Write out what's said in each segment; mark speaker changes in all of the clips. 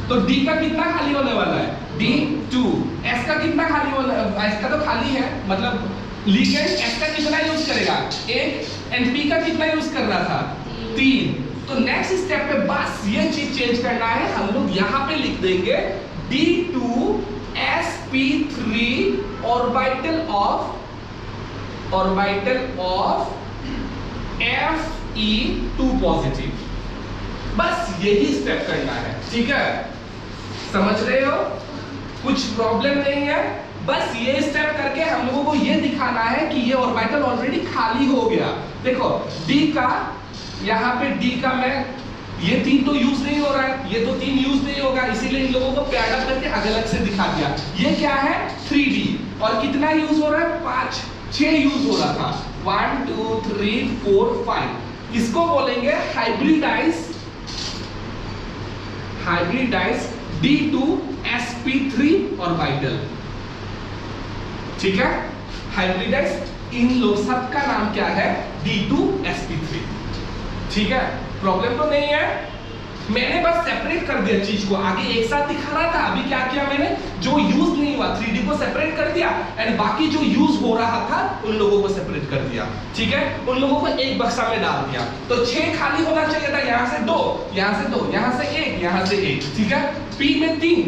Speaker 1: तो D का कितना खाली होने वाला है? D2। S का कितना खाली होना? S का तो खाली है, मतलब लिगेंड S का कितना यूज करेगा? 1। एंड P का कितना यूज कर रहा था? 3। तो नेक्स्ट स्टेप पे बस ये चीज चेंज करना है, हम लोग यहाँ पे लिख देंगे D2sp3 orbital of Fe2 positive. बस यही स्टेप करना है, ठीक है? समझ रहे हो? कुछ प्रॉब्लम नहीं है। बस ये स्टेप करके हम लोगों को ये दिखाना है कि ये ऑर्बिटल ऑलरेडी खाली हो गया। देखो D का, यहाँ पे D का मैं ये 3 तो यूज नहीं हो रहा है, ये तो 3 यूज नहीं होगा, इसीलिए इन लोगों को पैड अप करके अलग से दिखा दिया। ये क्या है? 3D। और कितना यूज हो रहा है? 6 यूज हो रहा था। 1 2 3 4 5। इसको बोलेंगे हाइब्रिडाइज D2sp3 ऑर्बिटल। ठीक है? हाइब्रिडाइज इन लोग सबका नाम क्या है? D2sp3। ठीक है? प्रॉब्लम तो नहीं है। मैंने बस सेपरेट कर दिया चीज को, आगे एक साथ दिखा रहा था, अभी क्या किया मैंने? जो यूज नहीं हुआ 3D को सेपरेट कर दिया एंड बाकी जो यूज हो रहा था उन लोगों को सेपरेट कर दिया। ठीक है? उन लोगों को एक बक्सा में डाल दिया। तो 6 खाली होना चाहिए था, यहाँ से 2, यहाँ से 2, यहाँ से 1, यहाँ से 1। ठीक है? P में 3,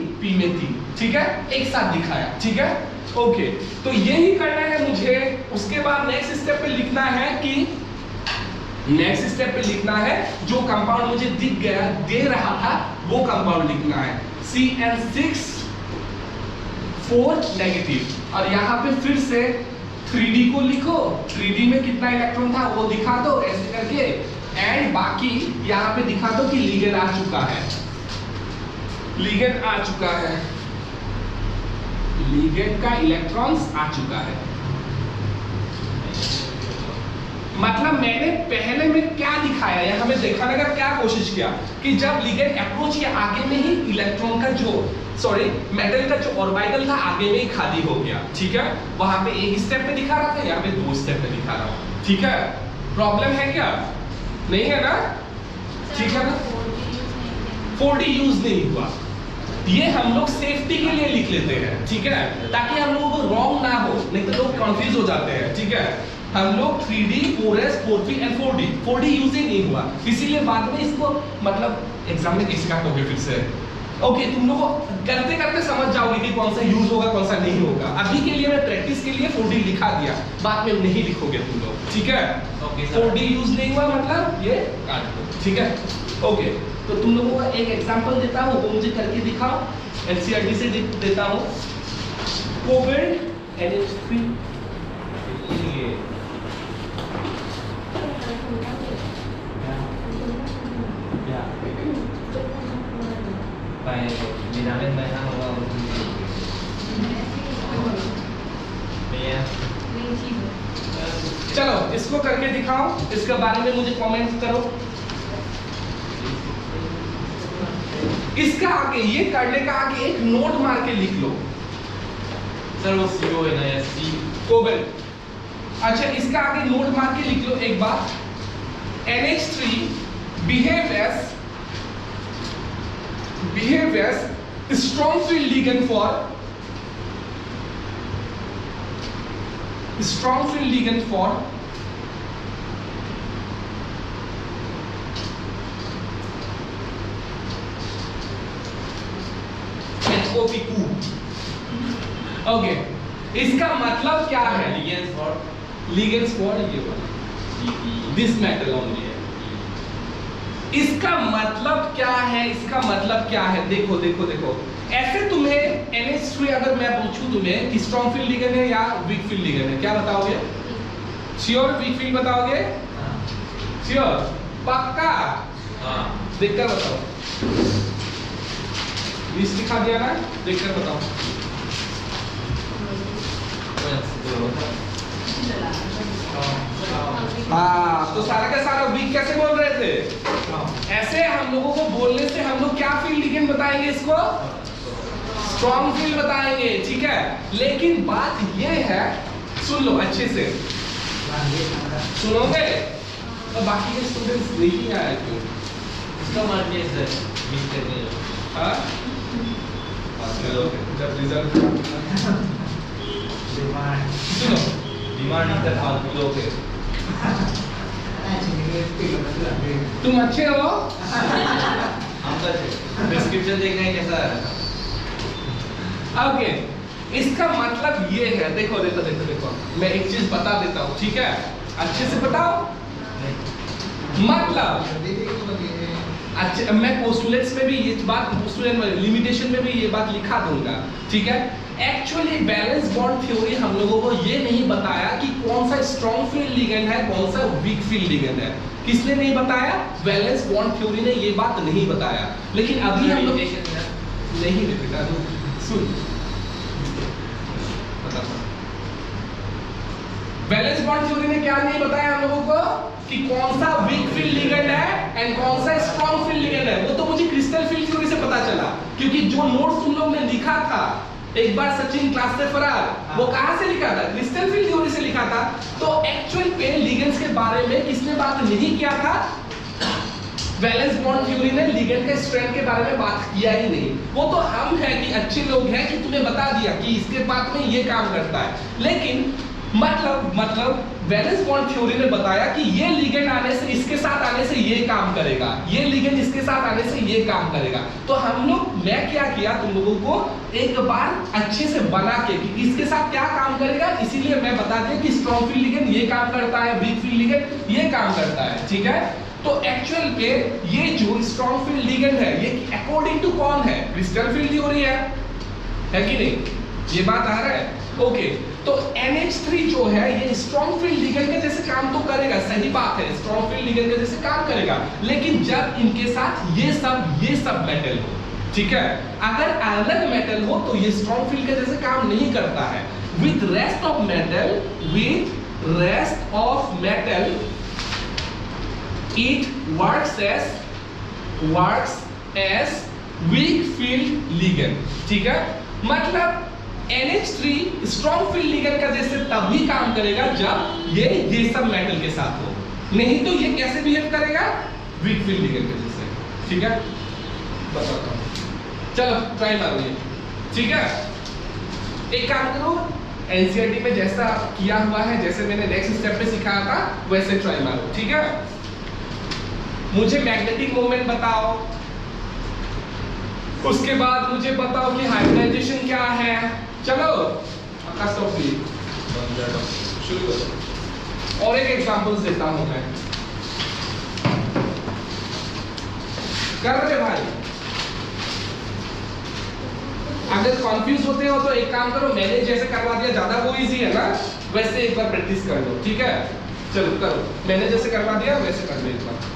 Speaker 1: ठीक है? एक साथ दिखाया। ठीक है? ओके, तो यही करना है मुझे। उसके बाद नेक्स्ट स्टेप पे लिखना है कि जो कंपाउंड मुझे दिख गया, दे रहा था, वो कंपाउंड लिखना है CN6 4 नेगेटिव। और यहाँ पे फिर से 3D को लिखो, 3D में कितना इलेक्ट्रॉन था वो दिखा दो ऐसे करके, एंड बाकी यहाँ पे दिखा दो कि लिगेंड आ चुका है, लिगेंड का इलेक्ट्रॉन्स आ चुका है। मतलब मैंने पहले में क्या दिखाया, यहाँ में दिखाने का क्या कोशिश किया कि जब लिगेंड अप्रोच के आगे में ही इलेक्ट्रॉन का मेटल का जो ऑर्बिटल था आगे में ही खाली हो गया। ठीक है? वहां पे एक स्टेप पे दिखा रहा था, यहाँ पे 2 स्टेप पे दिखा रहा हूँ। ठीक है? प्रॉब्लम है क्या? नहीं है ना? ठीक है ना? 4D यूज नहीं हुआ, ये हम लोग सेफ्टी के लिए लिख लेते हैं। ठीक है? ताकि हम लोगों को रॉन्ग ना हो, नहीं तो लोग कंफ्यूज हो जाते हैं। ठीक है? हम लोग 3D 4S 4P and 4D use ही नहीं हुआ, इसीलिए बाद में इसको मतलब एग्जाम में कैसे काटोगे फिर से। ओके, तुम लोग करते करते समझ जाओगे कि कौन सा यूज होगा कौन सा नहीं होगा। अभी के लिए मैं प्रैक्टिस के लिए 4D लिखा दिया, बाद में नहीं लिखोगे तुम लोग। ठीक है? 4D यूज नहीं हुआ मतलब ये काट दो। ठीक है? ओके, तो तुम लोगों को एक एग्जांपल देता हूँ, वो मुझे करके दिखाओ। NCERT से देता हूँ। कोवेलेंट NH3 चलो इसको करके दिखाओ, इसके बारे में मुझे कमेंट करो। इसका आगे ये करने का आगे एक नोट मार के लिख लो।
Speaker 2: सर वो CO है ना, C
Speaker 1: कोवेलेंट। अच्छा, इसका आगे नोट मार के लिख लो एक बार। NH3 behave as strong field ligand for NO2। Okay, इसका मतलब क्या है? लिगेंड्स फॉर ये वाला दिस मेटल ओनली है। इसका मतलब क्या है? देखो ऐसे तुम्हें NH3 अगर मैं पूछूं तुम्हें कि स्ट्रॉन्ग फील्ड लिगेंड है या वीक फील्ड लिगेंड है, क्या बताओगे? श्योर वीक फील्ड बताओगे? श्योर? पक्का? देखकर बताओ। लिस्ट दिखा दिया ना, देखकर बताओ। हाँ, तो सारा का सारा वीक कैसे बोल रहे थे? ऐसे हम लोगों को बोलने से हम लोग क्या फील्ड लिगेंड बताएंगे? इसको स्ट्रॉन्ग फील्ड बताएंगे। ठीक है? लेकिन बात ये है, सुन लो अच्छे से, सुनोगे? तो बाकी के स्टूडेंट्स नहीं आए क्यों?
Speaker 2: इसका मार्क है सर, मिस करने
Speaker 1: हाँ जब रिजल्ट सुनो
Speaker 2: डिमांड इधर फालतू लोग है
Speaker 1: तुम अच्छे हो
Speaker 2: हम तो डिस्क्रिप्शन देखना है कैसा है
Speaker 1: ओके इसका मतलब ये है देखो देखो देखो देखो मैं एक चीज बता देता हूँ ठीक है अच्छे से बताओ मतलब अच्छा मैं पोस्टुलेट्स में भी ये बात पोस्टुलेट में लिमिटेशन में भी ये बात लिखा दूंगा ठीक है एक्चुअली बैलेंस बॉन्ड थ्योरी हम लोगों को ये नहीं बताया कि कौन सा स्ट्रॉन्ग फील्ड लिगेंड है कौन सा वीक फील्ड लिगेंड है किसने नहीं बताया बैलेंस बॉन्ड थ्योरी ने ये बात नहीं बताया लेकिन अभी हम लोग नहीं बेटा सुन बैलेंस बॉन्ड थ्योरी ने क्या नहीं बताया हम लोगों को कि कौन सा वीक फील्ड लिगेंड है एंड कौन सा स्ट्रॉन्ग फील्ड लिगेंड है वो तो मुझे क्रिस्टल फील्ड थ्योरी से पता चला क्योंकि जो नोट्स तुम लोग ने लिखा था एक बार सचिन क्लास से फरार वो कहां से लिखा था क्रिस्टल फील्ड थ्योरी से लिखा था तो एक्चुअल पे लिगेंड्स के बारे में किसने बात नहीं किया था बैलेंस बॉन्ड थ्योरी ने लिगेंड के स्ट्रेंथ के बारे में बात किया ही नहीं वो तो हम है कि अच्छे लोग हैं कि तुम्हें बता दिया कि इसके बाद में ये काम करता है लेकिन मतलब बैलेंस बॉन्ड थ्योरी ने बताया कि ये लिगेंड आने से इसके साथ आने से ये काम करेगा ये लिगेंड इसके साथ आने से ये काम करेगा तो हम लोग मैं क्या किया तुम लोगों को एक बार अच्छे से बना के कि इसके साथ क्या काम करेगा इसीलिए मैं बता दिया कि स्ट्रॉन्ग फील्ड लिगेंड ये काम करता है वीक फील्ड लिगेंड ये काम करता है ठीक है तो एक्चुअल पे ये जो स्ट्रॉन्ग फील्ड लिगेंड है ये अकॉर्डिंग टू कौन है क्रिस्टल फील्ड थ्योरी है कि नहीं ये बात आ रहा है ओके तो NH3 जो है ये स्ट्रॉन्ग फील्ड लिगेंड के जैसे काम तो करेगा सही बात है स्ट्रॉन्ग फील्ड लिगेंड के जैसे काम करेगा लेकिन जब इनके साथ ये सब मेटल हो ठीक है अगर अलग मेटल हो तो ये स्ट्रॉन्ग फील्ड के जैसे काम नहीं करता है with rest of metal it works as weak field ligand ठीक है मतलब NH3 स्ट्रॉन्ग फील्ड लिगेंड का जैसे तभी काम करेगा जब ये सब मेटल के साथ हो नहीं तो ये कैसे बिहेव करेगा वीक फील्ड लिगेंड के जैसे ठीक है बताता हूं चलो ट्राई मारो ये ठीक है एक काम करो एनसीईआरटी में जैसा किया हुआ है जैसे मैंने नेक्स्ट स्टेप पे सिखाया था वैसे ट्राई मारो ठीक है मुझे मैग्नेटिक मोमेंट बताओ उसके बाद मुझे बताओ कि हाइब्रिडाइजेशन क्या है चलो आकाश शुरू करो और एक एग्जांपल्स देता हूं मैं कर रहे भाई अगर कंफ्यूज होते हो तो एक काम करो मैंने जैसे करवा दिया ज्यादा वो इजी है ना वैसे एक बार प्रैक्टिस कर लो ठीक है चलो करो मैंने जैसे करवा दिया वैसे कर लो एक बार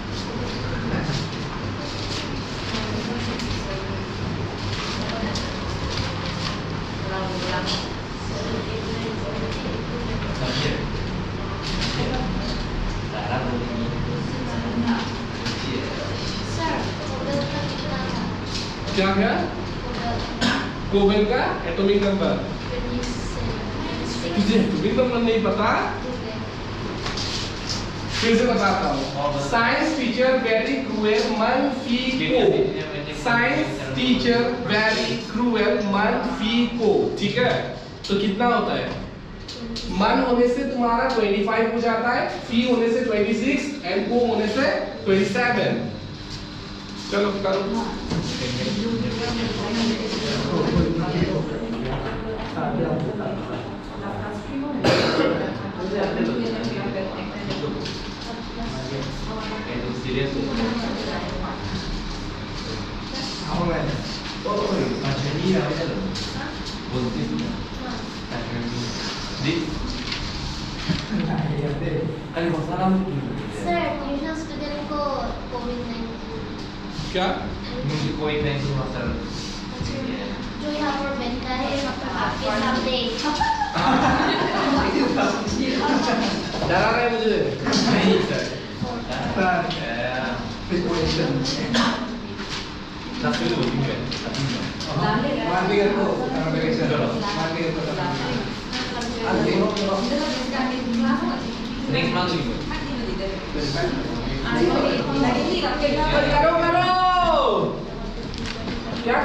Speaker 1: क्या क्या कोवेल का एटॉमिक नंबर तुझे एटॉमिक नंबर नहीं पता फिर से बताता हूँ साइंस टीचर वेरी क्रूएल मन फी को साइंस टीचर वेरी क्रूएल मन फी को ठीक है तो कितना होता है मन होने से तुम्हारा 25 हो जाता है फी होने से 26 एंड को होने से 27 चलो करो
Speaker 3: सर ट्यूशन स्टूडेंट को कोविड-19
Speaker 2: क्या मुझे कोई नहीं हुआ सर
Speaker 3: जो यहाँ पर बैठा है मतलब आपके सामने
Speaker 1: डरा रहा है मुझे
Speaker 2: नहीं सर नेक्स्ट मंथ
Speaker 1: करो करो क्या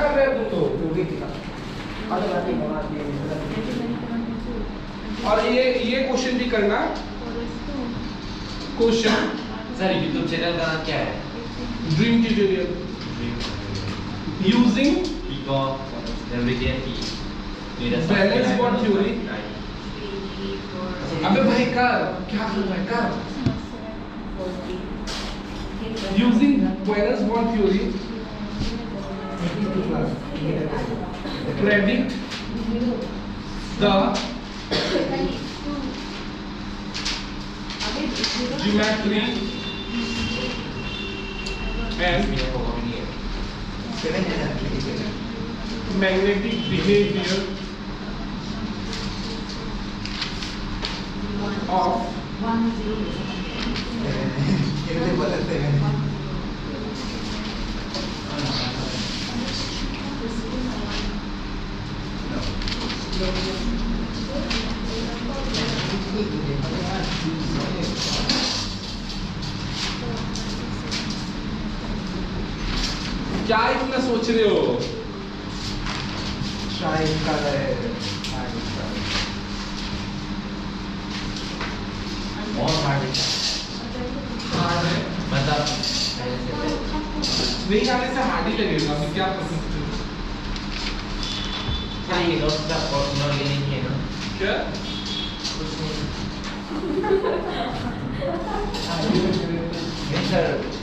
Speaker 1: और ये क्वेश्चन भी करना। क्वेश्चन
Speaker 2: सर यूट्यूब चैनल का नाम क्या है?
Speaker 1: Dream tutorial using valence bond theory. अबे भाई कर क्या कर रहा है कर। Using valence bond theory predict the geometry and magnetic behavior of क्या इतना सोच रहे हो?
Speaker 2: और हार्ड मतलब
Speaker 1: नहीं आने से हार्ड ही लगेगा। अभी क्या कर सकते हो?
Speaker 2: क्या ये नोट्स का और इनऑर्गेनिक है ना?
Speaker 1: क्या
Speaker 2: नहीं सर